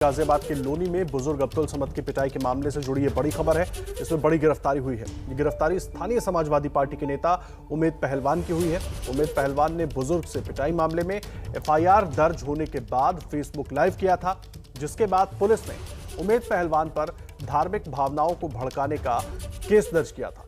गाजियाबाद के लोनी में बुजुर्ग अब्दुल समद की पिटाई के मामले से जुड़ी ये बड़ी खबर है। इसमें बड़ी गिरफ्तारी हुई है। ये गिरफ्तारी स्थानीय समाजवादी पार्टी के नेता उमेद पहलवान की हुई है। उमेद पहलवान ने बुजुर्ग से पिटाई मामले में एफआईआर दर्ज होने के बाद फेसबुक लाइव किया था, जिसके बाद पुलिस ने उमेद पहलवान पर धार्मिक भावनाओं को भड़काने का केस दर्ज किया था।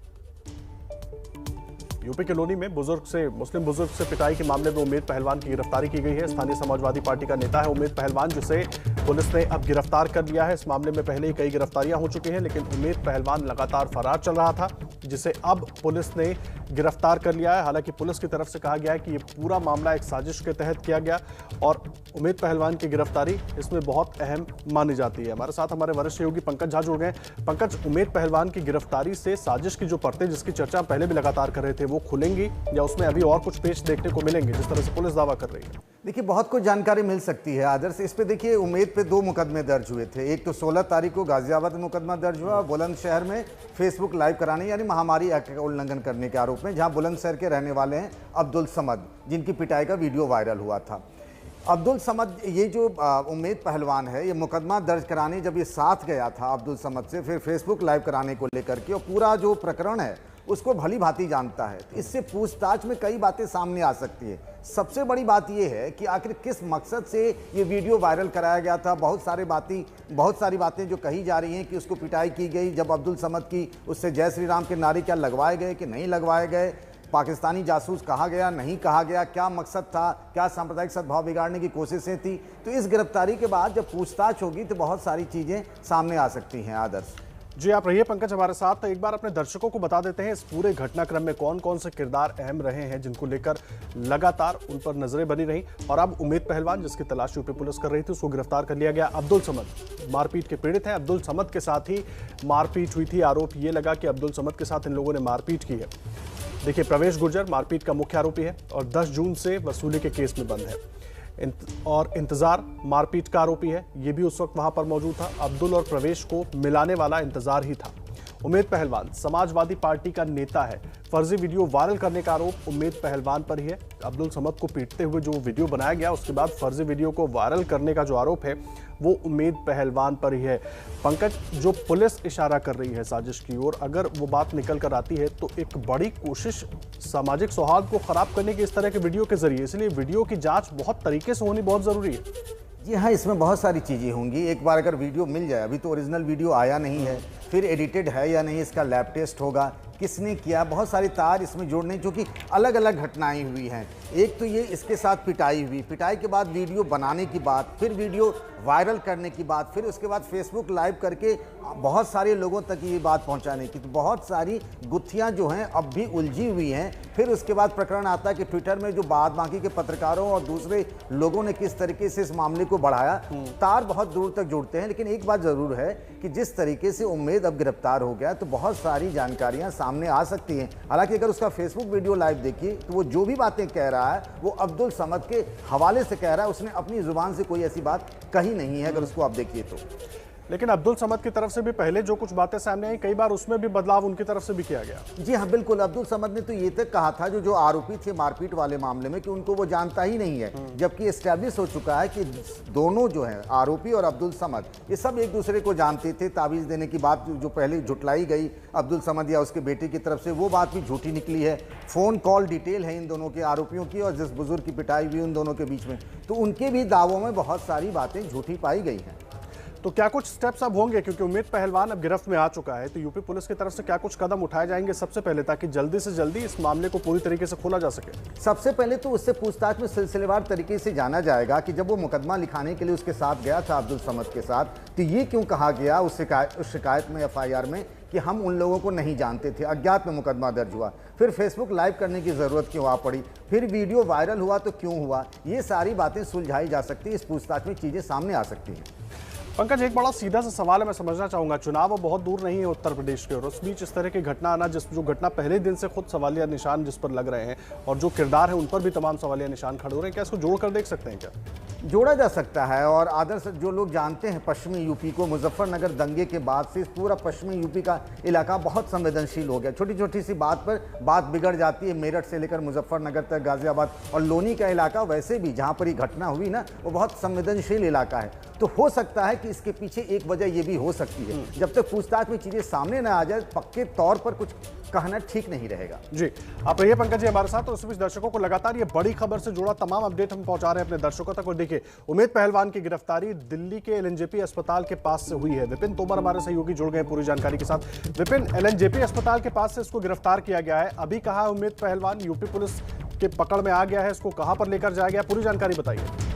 यूपी के लोनी में मुस्लिम बुजुर्ग से पिटाई के मामले में उमेद पहलवान की गिरफ्तारी की गई है। स्थानीय समाजवादी पार्टी का नेता है उमेद पहलवान, जिसे पुलिस ने अब गिरफ्तार कर लिया है। इस मामले में पहले ही कई गिरफ्तारियां हो चुकी हैं, लेकिन उमेद पहलवान लगातार फरार चल रहा था, जिसे अब पुलिस ने गिरफ्तार कर लिया है। हालांकि पुलिस की तरफ से कहा गया है कि ये पूरा मामला एक साजिश के तहत किया गया और उमेद पहलवान की गिरफ्तारी इसमें बहुत अहम मानी जाती है। हमारे साथ हमारे वरिष्ठ सहयोगी पंकज झा जुड़ गए। पंकज, उमेद पहलवान की गिरफ्तारी से साजिश की जो परतें जिसकी चर्चा पहले भी लगातार कर रहे थे वो खुलेंगी या उसमें अभी और कुछ पेश देखने को मिलेंगे, जिस तरह से पुलिस दावा कर रही है? देखिए, बहुत कुछ जानकारी मिल सकती है आदर्श। इस पे देखिए, उमेद पे 2 मुकदमे दर्ज हुए थे। एक तो 16 तारीख को गाजियाबाद में मुकदमा दर्ज हुआ बुलंदशहर में फेसबुक लाइव कराने यानी महामारी एक्ट का उल्लंघन करने के आरोप में, जहां बुलंदशहर के रहने वाले हैं अब्दुल समद, जिनकी पिटाई का वीडियो वायरल हुआ था। अब्दुल समद, ये जो उमेद पहलवान है, ये मुकदमा दर्ज कराने जब ये साथ गया था अब्दुल समद से, फिर फेसबुक लाइव कराने को लेकर के, और पूरा जो प्रकरण है उसको भली भांति जानता है। तो इससे पूछताछ में कई बातें सामने आ सकती है। सबसे बड़ी बात यह है कि आखिर किस मकसद से ये वीडियो वायरल कराया गया था। बहुत सारी बातें जो कही जा रही हैं कि उसको पिटाई की गई जब अब्दुल समद की, उससे जय श्री राम के नारे क्या लगवाए गए कि नहीं लगवाए गए, पाकिस्तानी जासूस कहा गया नहीं कहा गया, क्या मकसद था, क्या सांप्रदायिक सद्भाव बिगाड़ने की कोशिशें थी। तो इस गिरफ्तारी के बाद जब पूछताछ होगी तो बहुत सारी चीज़ें सामने आ सकती हैं। आदर्श जी, आप रहिए पंकज हमारे साथ। तो एक बार अपने दर्शकों को बता देते हैं इस पूरे घटनाक्रम में कौन कौन से किरदार अहम रहे हैं, जिनको लेकर लगातार उन पर नजरें बनी रही। और अब उमेद पहलवान, जिसकी तलाश यूपी पुलिस कर रही थी, उसको गिरफ्तार कर लिया गया। अब्दुल समद मारपीट के पीड़ित हैं। अब्दुल समद के साथ ही मारपीट हुई थी। आरोप ये लगा कि अब्दुल समद के साथ इन लोगों ने मारपीट की है। देखिए, प्रवेश गुर्जर मारपीट का मुख्य आरोपी है और 10 जून से वसूली के केस में बंद है। और इंतजार मारपीट का आरोपी है, ये भी उस वक्त वहां पर मौजूद था। अब्दुल और प्रवेश को मिलाने वाला इंतजार ही था। उमेद पहलवान समाजवादी पार्टी का नेता है। फर्जी वीडियो वायरल करने का आरोप उमेद पहलवान पर ही है। अब्दुल समद को पीटते हुए जो वीडियो बनाया गया, उसके बाद फर्जी वीडियो को वायरल करने का जो आरोप है वो उमेद पहलवान पर ही है। पंकज, जो पुलिस इशारा कर रही है साजिश की ओर, अगर वो बात निकल कर आती है तो एक बड़ी कोशिश सामाजिक सौहार्द को खराब करने की इस तरह के वीडियो के जरिए, इसलिए वीडियो की जांच बहुत तरीके से होनी बहुत जरूरी है। जी हाँ, इसमें बहुत सारी चीज़ें होंगी। एक बार अगर वीडियो मिल जाए, अभी तो ओरिजिनल वीडियो आया नहीं है, फिर एडिटेड है या नहीं, इसका लैब टेस्ट होगा, किसने किया, बहुत सारे तार इसमें जोड़ने, जो कि अलग अलग घटनाएं हुई हैं। एक तो ये इसके साथ पिटाई हुई, पिटाई के बाद वीडियो बनाने की बात, फिर वीडियो वायरल करने की बात, फिर उसके बाद फेसबुक लाइव करके बहुत सारे लोगों तक ये बात पहुंचाने की, तो बहुत सारी गुत्थियां जो हैं अब भी उलझी हुई हैं। फिर उसके बाद प्रकरण आता है कि ट्विटर में जो बाद बाकी के पत्रकारों और दूसरे लोगों ने किस तरीके से इस मामले को बढ़ाया, तार बहुत दूर तक जुड़ते हैं। लेकिन एक बात जरूर है कि जिस तरीके से उमेद अब गिरफ्तार हो गया तो बहुत सारी जानकारियां सामने आ सकती हैं। हालांकि अगर उसका फेसबुक वीडियो लाइव देखिए तो वो जो भी बातें कह रहा है वो अब्दुल समद के हवाले से कह रहा है, उसने अपनी जुबान से कोई ऐसी बात कही नहीं है अगर उसको आप देखिए तो। लेकिन अब्दुल समद की तरफ से भी पहले जो कुछ बातें सामने आई, कई बार उसमें भी बदलाव उनकी तरफ से भी किया गया। जी हाँ, बिल्कुल। अब्दुल समद ने तो ये तक कहा था जो आरोपी थे मारपीट वाले मामले में, कि उनको वो जानता ही नहीं है, जबकि एस्टैब्लिश हो चुका है कि दोनों जो हैं, आरोपी और अब्दुल समद, ये सब एक दूसरे को जानते थे। तावीज़ देने की बात जो पहले झुटलाई गई अब्दुल समद या उसके बेटे की तरफ से, वो बात भी झूठी निकली है। फ़ोन कॉल डिटेल है इन दोनों के आरोपियों की, और जिस बुजुर्ग की पिटाई हुई उन दोनों के बीच में, तो उनके भी दावों में बहुत सारी बातें झूठी पाई गई हैं। तो क्या कुछ स्टेप्स अब होंगे, क्योंकि उमेद पहलवान अब गिरफ्त में आ चुका है, तो यूपी पुलिस की तरफ से क्या कुछ कदम उठाए जाएंगे सबसे पहले, ताकि जल्दी से जल्दी इस मामले को पूरी तरीके से खोला जा सके? सबसे पहले तो उससे पूछताछ में सिलसिलेवार तरीके से जाना जाएगा कि जब वो मुकदमा लिखाने के लिए उसके साथ गया था अब्दुल समद के साथ, तो ये क्यों कहा गया उस शिकायत में, एफआईआर में, कि हम उन लोगों को नहीं जानते थे, अज्ञात में मुकदमा दर्ज हुआ। फिर फेसबुक लाइव करने की ज़रूरत क्यों आ पड़ी, फिर वीडियो वायरल हुआ तो क्यों हुआ, ये सारी बातें सुलझाई जा सकती है। इस पूछताछ में चीज़ें सामने आ सकती हैं। पंकज, एक बड़ा सीधा सा सवाल है, मैं समझना चाहूंगा, चुनाव अब बहुत दूर नहीं है उत्तर प्रदेश के, और उस बीच इस तरह की घटना आना, जो घटना पहले दिन से खुद सवालिया निशान जिस पर लग रहे हैं और जो किरदार है उन पर भी तमाम सवालिया निशान खड़े हो रहे हैं, क्या इसको जोड़कर देख सकते हैं क्या? जोड़ा जा सकता है। और आदर्श, जो लोग जानते हैं पश्चिमी यूपी को, मुजफ्फरनगर दंगे के बाद से पूरा पश्चिमी यूपी का इलाका बहुत संवेदनशील हो गया। छोटी छोटी सी बात पर बात बिगड़ जाती है। मेरठ से लेकर मुजफ्फरनगर तक, गाजियाबाद और लोनी का इलाका वैसे भी जहाँ पर ये घटना हुई ना, वो बहुत संवेदनशील इलाका है। तो हो सकता है कि इसके पीछे एक वजह ये भी हो सकती है। जब तक पूछताछ में चीज़ें सामने ना आ जाए, पक्के तौर पर कुछ कहना ठीक नहीं रहेगा। जी, आप रहिए पंकज जी हमारे साथ। और इस बीच दर्शकों को लगातार ये बड़ी खबर से जुड़ा तमाम अपडेट हम पहुंचा रहे हैं अपने दर्शकों तक। और देखिए, उमेद पहलवान की गिरफ्तारी दिल्ली के एलएनजेपी अस्पताल के पास से हुई है। विपिन तोमर हमारे सहयोगी जुड़ गए पूरी जानकारी के साथ। विपिन, एलएनजेपी अस्पताल के पास से इसको गिरफ्तार किया गया है, अभी कहा उमेद पहलवान यूपी पुलिस के पकड़ में आ गया है, इसको कहां पर लेकर जाया गया, पूरी जानकारी बताइए।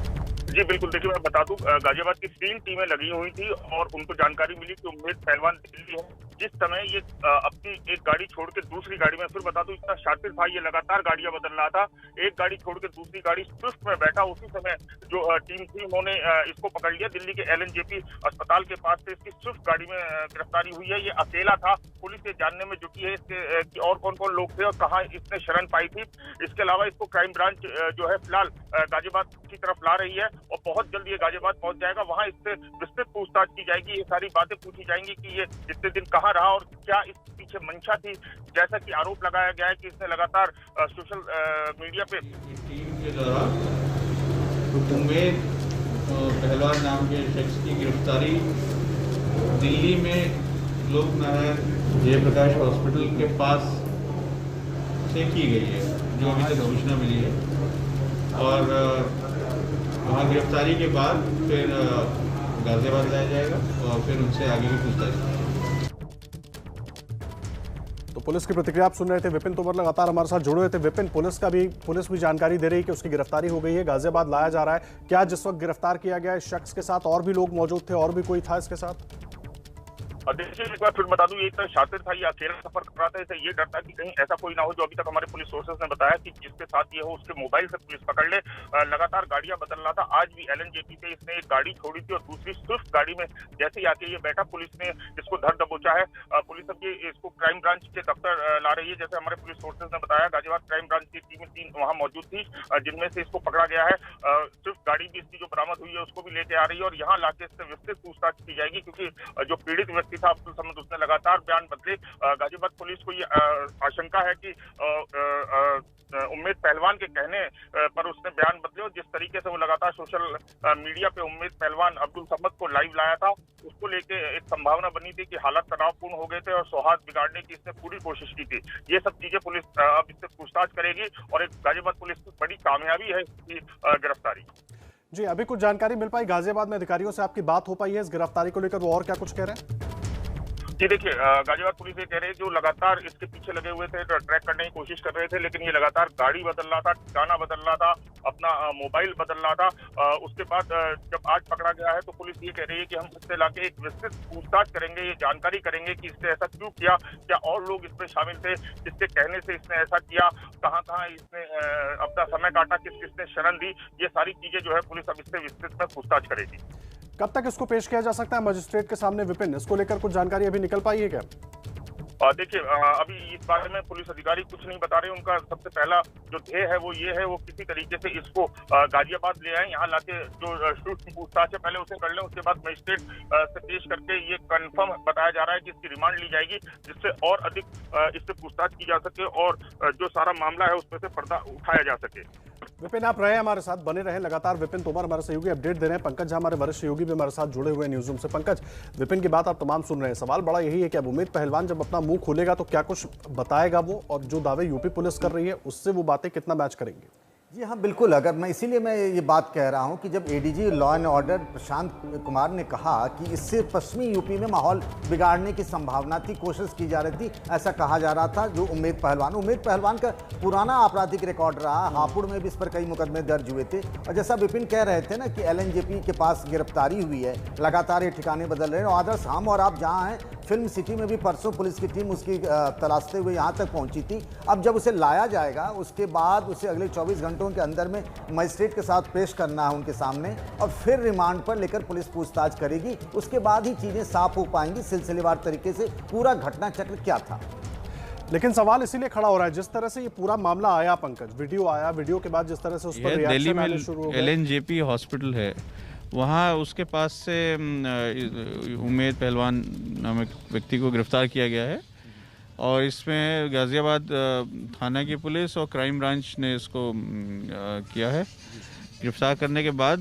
जी बिल्कुल, देखिए मैं बता दूं, गाजियाबाद की 3 टीमें लगी हुई थी और उनको जानकारी मिली कि उमेद पहलवान दिल्ली है। जिस समय ये अपनी एक गाड़ी छोड़ के दूसरी गाड़ी में, फिर बता दूं इतना शातिर था, ये लगातार गाड़ियां बदल रहा था। एक गाड़ी छोड़ के दूसरी गाड़ी स्विफ्ट में बैठा, उसी समय जो टीम थी उन्होंने इसको पकड़ लिया। दिल्ली के एलएनजेपी अस्पताल के पास से इसकी स्विफ्ट गाड़ी में गिरफ्तारी हुई है। ये अकेला था। पुलिस ये जानने में जुटी है इसके कि और कौन कौन लोग थे और कहाँ इसने शरण पाई थी। इसके अलावा इसको क्राइम ब्रांच जो है फिलहाल गाजियाबाद की तरफ ला रही है और बहुत जल्द ये गाजियाबाद पहुंच जाएगा। वहां इससे विस्तृत पूछताछ की जाएगी। ये सारी बातें पूछी जाएंगी कि ये इतने दिन कहाँ रहा और क्या इस पीछे मंशा थी। जैसा कि आरोप लगाया गया है कि इसने लगातार सोशल मीडिया पे टीम के द्वारा उमेद पहलवान नाम के शख्स की गिरफ्तारी दिल्ली में लोक नारायण जयप्रकाश हॉस्पिटल के पास से की गई है, जो अभी तक सूचना मिली है। और वहाँ गिरफ्तारी के बाद फिर गाजियाबाद लाया जाएगा और फिर उनसे आगे की पूछताछ। तो पुलिस की प्रतिक्रिया आप सुन रहे थे। विपिन तोमर लगातार हमारे साथ जुड़े हुए थे। विपिन, पुलिस भी जानकारी दे रही है कि उसकी गिरफ्तारी हो गई है, गाजियाबाद लाया जा रहा है। क्या जिस वक्त गिरफ्तार किया गया इस शख्स के साथ और भी लोग मौजूद थे, और भी कोई था इसके साथ? देखिए एक बार फिर बता दूं, एक तरह शातिर था, ये अकेला सफर कर रहा था। इसे ये डर था कि कहीं ऐसा कोई ना हो, जो अभी तक हमारे पुलिस सोर्सेज ने बताया कि जिसके साथ ये हो उसके मोबाइल से पुलिस पकड़ ले। लगातार गाड़ियां बदल रहा था। आज भी एलएनजेपी पे इसने एक गाड़ी छोड़ी थी और दूसरी स्विफ्ट गाड़ी में जैसे ही आके ये बैठा, पुलिस ने इसको धर दबोचा है। पुलिस अब ये इसको क्राइम ब्रांच के दफ्तर ला रही है। जैसे हमारे पुलिस सोर्सेज ने बताया, गाजियाबाद क्राइम ब्रांच की टीम 3 वहाँ मौजूद थी, जिनमें से इसको पकड़ा गया है। स्विफ्ट गाड़ी भी इसकी जो बरामद हुई है उसको भी लेके आ रही है और यहाँ लाके इससे विस्तृत पूछताछ की जाएगी, क्योंकि जो पीड़ित व्यक्ति था अब्दुल समद, उसने लगातार बयान बदले। गाजियाबाद पुलिस को ये आशंका है कि उम्मेद पहलवान के कहने पर उसने बयान बदले और जिस तरीके से वो लगातार सोशल मीडिया पे उम्मेद पहलवान अब्दुल समद को लाइव लाया था, उसको लेके एक संभावना बनी थी कि हालात तनावपूर्ण हो गए थे और सौहार्द बिगाड़ने की इसने पूरी कोशिश की थी। ये सब चीजें पुलिस अब इससे पूछताछ करेगी और एक गाजियाबाद पुलिस की बड़ी कामयाबी है इसकी गिरफ्तारी। जी, अभी कुछ जानकारी मिल पाई गाजियाबाद में? अधिकारियों से आपकी बात हो पाई है इस गिरफ्तारी को लेकर? वो और क्या कुछ कह रहे हैं? जी देखिए, गाजियाबाद पुलिस ये कह रही है जो लगातार इसके पीछे लगे हुए थे, ट्रैक करने की कोशिश कर रहे थे, लेकिन ये लगातार गाड़ी बदल रहा था, ठिकाना बदल रहा था, अपना मोबाइल बदल रहा था। उसके बाद जब आज पकड़ा गया है तो पुलिस ये कह रही है कि हम इससे लाके एक विस्तृत पूछताछ करेंगे, ये जानकारी करेंगे कि इसने ऐसा क्यों किया, क्या और लोग इसमें शामिल थे, किसके कहने से इसने ऐसा किया, कहाँ कहाँ इसने अपना समय काटा, किस किसने शरण दी। ये सारी चीजें जो है पुलिस अब इससे विस्तृत में पूछताछ करेगी। कब तक इसको पेश किया जा सकता है मजिस्ट्रेट के सामने? विपिन, इसको लेकर कुछ जानकारी अभी निकल पाई है क्या? देखिए, अभी इस बारे में पुलिस अधिकारी कुछ नहीं बता रहे। उनका सबसे पहला जो ध्येय है वो ये है, वो किसी तरीके से इसको गाजियाबाद ले आए, यहाँ लाके जो शूट की पूछताछ है पहले उसे कर लें, उसके बाद मजिस्ट्रेट से पेश करके ये कंफर्म बताया जा रहा है कि इसकी रिमांड ली जाएगी, जिससे और अधिक इससे पूछताछ की जा सके और जो सारा मामला है उसमें से पर्दा उठाया जा सके। विपिन, आप रहे हमारे साथ, बने रहे लगातार। विपिन तोमर हमारे सहयोगी अपडेट दे रहे हैं। पंकज झा हमारे वरिष्ठ सहयोगी भी हमारे साथ जुड़े हुए हैं न्यूज रूम से। पंकज, विपिन की बात आप तमाम सुन रहे हैं। सवाल बड़ा यही है कि अब उमेद पहलवान जब अपना मुंह खोलेगा तो क्या कुछ बताएगा वो, और जो दावे यूपी पुलिस कर रही है उससे वो बातें कितना मैच करेंगी? जी हाँ, बिल्कुल। इसीलिए मैं ये बात कह रहा हूँ कि जब ADG law and order Prashant Kumar ने कहा कि इससे पश्चिमी यूपी में माहौल बिगाड़ने की संभावना थी, कोशिश की जा रही थी, ऐसा कहा जा रहा था। जो उमेद पहलवान का पुराना आपराधिक रिकॉर्ड रहा, हापुड़ में भी इस पर कई मुकदमे दर्ज हुए थे। और जैसा विपिन कह रहे थे ना कि एलएनजेपी के पास गिरफ्तारी हुई है, लगातार ये ठिकाने बदल रहे हैं। और आदर्श, हम और आप जहाँ हैं, फिल्म सिटी में भी परसों पुलिस की टीम उसकी तलाशते हुए यहाँ तक पहुँची थी। अब जब उसे लाया जाएगा, उसके बाद उसे अगले 24 घंटों के अंदर में मजिस्ट्रेट के साथ पेश करना है उनके सामने, और फिर रिमांड पर लेकर पुलिस पूछताछ करेगी। उसके बाद ही चीज़ें साफ हो पाएंगी सिलसिलेवार तरीके से पूरा घटना चक्र क्या था। लेकिन सवाल इसीलिए खड़ा हो रहा है जिस तरह से ये पूरा मामला आया पंकज, वीडियो आया, वीडियो के बाद जिस तरह से उस पर दिल्ली रिएक्शन में आने शुरू हो गए। LNJP हॉस्पिटल है, वहाँ उसके पास से उमेद पहलवान नामक व्यक्ति को गिरफ्तार किया गया है और इसमें गाज़ियाबाद थाना की पुलिस और क्राइम ब्रांच ने इसको किया है। गिरफ्तार करने के बाद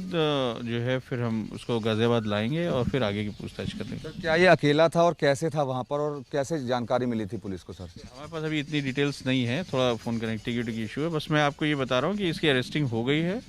जो है फिर हम उसको गाज़ियाबाद लाएंगे और फिर आगे की पूछताछ करेंगे। सर क्या ये अकेला था और कैसे था वहाँ पर और कैसे जानकारी मिली थी पुलिस को? सर हमारे पास अभी इतनी डिटेल्स नहीं है, थोड़ा फ़ोन कनेक्टिविटी की इशू है। बस मैं आपको ये बता रहा हूँ कि इसकी अरेस्टिंग हो गई है,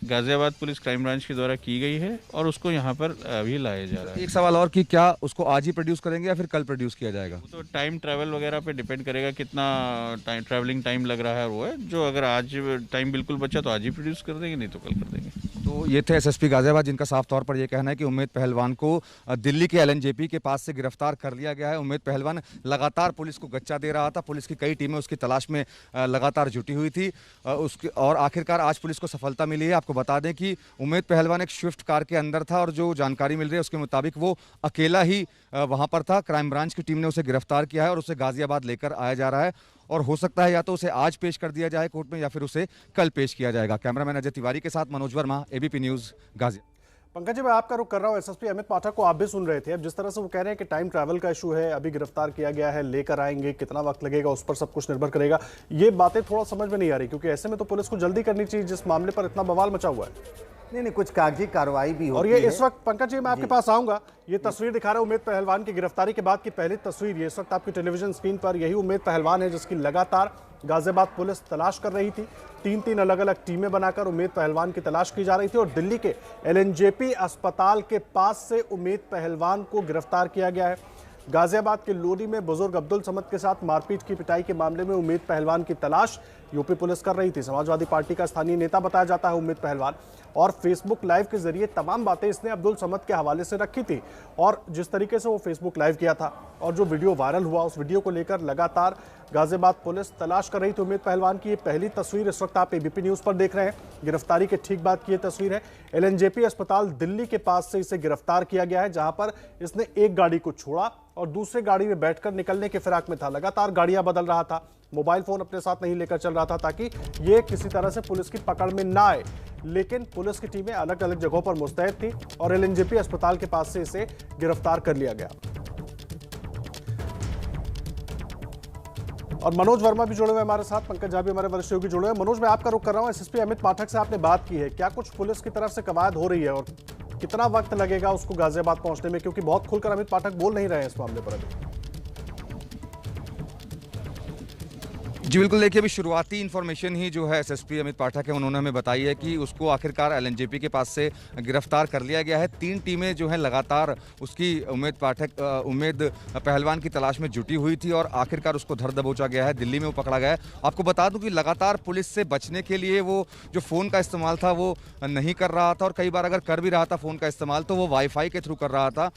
गाज़ियाबाद पुलिस क्राइम ब्रांच के द्वारा की गई है और उसको यहाँ पर अभी लाया जा रहा है। एक सवाल और कि क्या उसको आज ही प्रोड्यूस करेंगे या फिर कल प्रोड्यूस किया जाएगा? तो टाइम ट्रैवल वगैरह पे डिपेंड करेगा, कितना ट्रैवलिंग टाइम लग रहा है वो है। जो अगर आज टाइम बिल्कुल बचा तो आज ही प्रोड्यूस कर देंगे, नहीं तो कल कर देंगे। तो ये थे SSP गाज़ियाबाद जिनका साफ तौर पर यह कहना है कि उमेद पहलवान को दिल्ली के LNJP के पास से गिरफ्तार कर लिया गया है। उमेद पहलवान लगातार पुलिस को गच्चा दे रहा था, पुलिस की कई टीमें उसकी तलाश में लगातार जुटी हुई थी उसकी, और आखिरकार आज पुलिस को सफलता मिली है। आपको बता दें कि उमेद पहलवान एक स्विफ्ट कार के अंदर था और जो जानकारी मिल रही है उसके मुताबिक वो अकेला ही वहां पर था। क्राइम ब्रांच की टीम ने उसे गिरफ्तार किया है और उसे गाज़ियाबाद लेकर आया जा रहा है और हो सकता है या तो उसे आज पेश कर दिया जाए कोर्ट में या फिर उसे कल पेश किया जाएगा। कैमरामैन अजय तिवारी के साथ मनोज वर्मा, ABP न्यूज़, गाज़ियाबाद। पंकज जी, मैं आपका रुख कर रहा हूँ। SSP अमित पाठक को आप भी सुन रहे थे। अब जिस तरह से वो कह रहे हैं कि टाइम ट्रैवल का इशू है, अभी गिरफ्तार किया गया है, लेकर आएंगे, कितना वक्त लगेगा उस पर सब कुछ निर्भर करेगा, ये बातें थोड़ा समझ में नहीं आ रही, क्योंकि ऐसे में तो पुलिस को जल्दी करनी चाहिए जिस मामले पर इतना बवाल मचा हुआ है। नहीं, कुछ कागजी कार्रवाई भी होती और है। ये इस वक्त पंकज जी मैं आपके पास आऊंगा, ये तस्वीर दिखा रहा है उमेद पहलवान की गिरफ्तारी के बाद की पहली तस्वीर। ये इस वक्त आपकी टेलीविजन स्क्रीन पर यही उमेद पहलवान है जिसकी लगातार गाज़ियाबाद पुलिस तलाश कर रही थी। 3 अलग अलग टीमें बनाकर उमेद पहलवान की तलाश की जा रही थी और दिल्ली के LNJP अस्पताल के पास से उमेद पहलवान को गिरफ्तार किया गया है। गाज़ियाबाद के लोधी में बुजुर्ग अब्दुल समद के साथ मारपीट की पिटाई के मामले में उमेद पहलवान की तलाश यूपी पुलिस कर रही थी। समाजवादी पार्टी का स्थानीय नेता बताया जाता है उमेद पहलवान, और फेसबुक लाइव के जरिए तमाम बातें इसने अब्दुल समद के हवाले से रखी थी। और जिस तरीके से वो फेसबुक लाइव किया था और जो वीडियो वायरल हुआ, उस वीडियो को लेकर लगातार गाज़ियाबाद पुलिस तलाश कर रही थी उमेद पहलवान की। ये पहली तस्वीर इस वक्त आप ABP न्यूज़ पर देख रहे हैं। गिरफ्तारी के ठीक बाद की ये तस्वीर है। LNJP अस्पताल दिल्ली के पास से इसे गिरफ्तार किया गया है, जहां पर इसने एक गाड़ी को छोड़ा और दूसरे गाड़ी में बैठकर निकलने के फिराक में था। लगातार गाड़ियां बदल रहा था, मोबाइल फोन अपने साथ नहीं लेकर चल रहा था ताकि ये किसी तरह से पुलिस की पकड़ में ना आए। लेकिन पुलिस की टीमें अलग अलग जगहों पर मुस्तैद थी और LNJP अस्पताल के पास से इसे गिरफ्तार कर लिया गया। और मनोज वर्मा भी जुड़े हुए हमारे साथ, पंकज झा भी हमारे वरिष्ठ सहयोगी जुड़े हुए। मनोज, मैं आपका रुख कर रहा हूं। SSP अमित पाठक से आपने बात की है, क्या कुछ पुलिस की तरफ से कवायद हो रही है और कितना वक्त लगेगा उसको गाज़ियाबाद पहुंचने में, क्योंकि बहुत खुलकर अमित पाठक बोल नहीं रहे हैं इस मामले पर अभी। जी बिल्कुल, देखिए अभी शुरुआती इन्फॉर्मेशन ही जो है SSP अमित पाठक है उन्होंने हमें बताई है कि उसको आखिरकार LNJP के पास से गिरफ्तार कर लिया गया है। 3 टीमें जो हैं लगातार उसकी उमेद पहलवान की तलाश में जुटी हुई थी और आखिरकार उसको धर दबोचा गया है, दिल्ली में वो पकड़ा गया है। आपको बता दूं कि लगातार पुलिस से बचने के लिए वो जो फ़ोन का इस्तेमाल था वो नहीं कर रहा था और कई बार अगर कर भी रहा था फ़ोन का इस्तेमाल तो वो वाईफाई के थ्रू कर रहा था।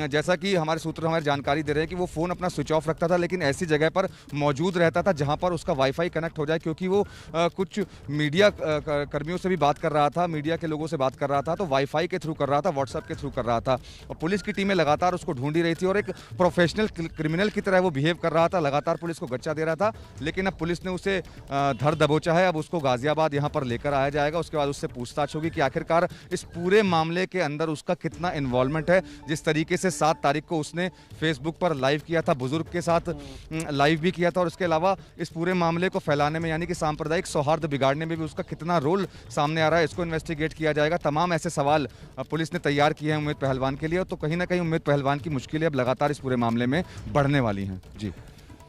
जैसा कि हमारे सूत्र हमारी जानकारी दे रहे हैं कि वो फ़ोन अपना स्विच ऑफ रखता था, लेकिन ऐसी जगह पर मौजूद रहता था जहाँ पर उसका वाईफाई कनेक्ट हो जाए, क्योंकि वो कुछ मीडिया कर्मियों से भी बात कर रहा था, मीडिया के लोगों से बात कर रहा था, तो वाईफाई के थ्रू कर रहा था, व्हाट्सएप के थ्रू कर रहा था। और पुलिस की टीमें लगातार उसको ढूंढी रही थी और एक प्रोफेशनल क्रिमिनल की तरह वो बिहेव कर रहा था, लगातार पुलिस को गच्चा दे रहा था। लेकिन अब पुलिस ने उसे धर दबोचा है। अब उसको गाज़ियाबाद यहाँ पर लेकर आया जाएगा, उसके बाद उससे पूछताछ होगी कि आखिरकार इस पूरे मामले के अंदर उसका कितना इन्वॉल्वमेंट है। जिस तरीके से 7 तारीख को उसने फेसबुक पर लाइव किया था, बुजुर्ग के साथ लाइव भी किया था, और इसके अलावा इस पूरे मामले को फैलाने में यानी कि सांप्रदायिक सौहार्द बिगाड़ने में भी उसका कितना रोल सामने आ रहा है, इसको इन्वेस्टिगेट किया जाएगा। तमाम ऐसे सवाल पुलिस ने तैयार किए हैं उमेद पहलवान के लिए, तो कहीं ना कहीं उमेद पहलवान की मुश्किलें अब लगातार इस पूरे मामले में बढ़ने वाली हैं। जी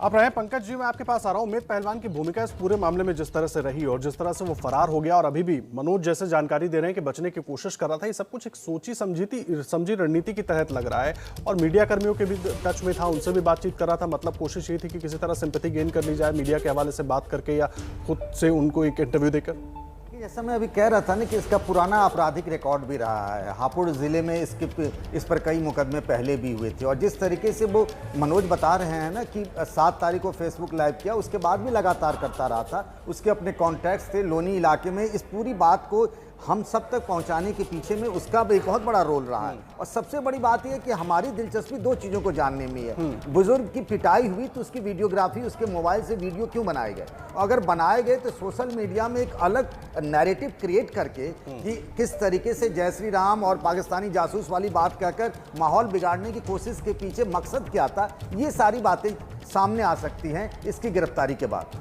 आप रहे पंकज जी, मैं आपके पास आ रहा हूं। उमेद पहलवान की भूमिका इस पूरे मामले में जिस तरह से रही और जिस तरह से वो फरार हो गया और अभी भी मनोज जैसे जानकारी दे रहे हैं कि बचने की कोशिश कर रहा था, ये सब कुछ एक सोची समझी रणनीति के तहत लग रहा है। और मीडिया कर्मियों के भी टच में था, उनसे भी बातचीत कर रहा था। मतलब कोशिश ये थी कि किसी तरह सिंपैथी गेन कर ली जाए मीडिया के हवाले से बात करके या खुद से उनको एक इंटरव्यू देकर। जैसा मैं अभी कह रहा था ना कि इसका पुराना आपराधिक रिकॉर्ड भी रहा है। हापुड़ ज़िले में इस पर कई मुकदमे पहले भी हुए थे और जिस तरीके से वो मनोज बता रहे हैं ना कि 7 तारीख को फेसबुक लाइव किया, उसके बाद भी लगातार करता रहा था। उसके अपने कॉन्टैक्ट्स थे लोनी इलाके में। इस पूरी बात को हम सब तक पहुंचाने के पीछे में उसका भी एक बहुत बड़ा रोल रहा है। और सबसे बड़ी बात यह है कि हमारी दिलचस्पी दो चीज़ों को जानने में है। बुजुर्ग की पिटाई हुई तो उसकी वीडियोग्राफी, उसके मोबाइल से वीडियो क्यों बनाए गए, और अगर बनाए गए तो सोशल मीडिया में एक अलग नैरेटिव क्रिएट करके कि किस तरीके से जय श्री राम और पाकिस्तानी जासूस वाली बात कहकर माहौल बिगाड़ने की कोशिश के पीछे मकसद क्या था, ये सारी बातें सामने आ सकती हैं इसकी गिरफ्तारी के बाद।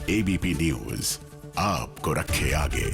एबीपी न्यूज आपको रखे आगे।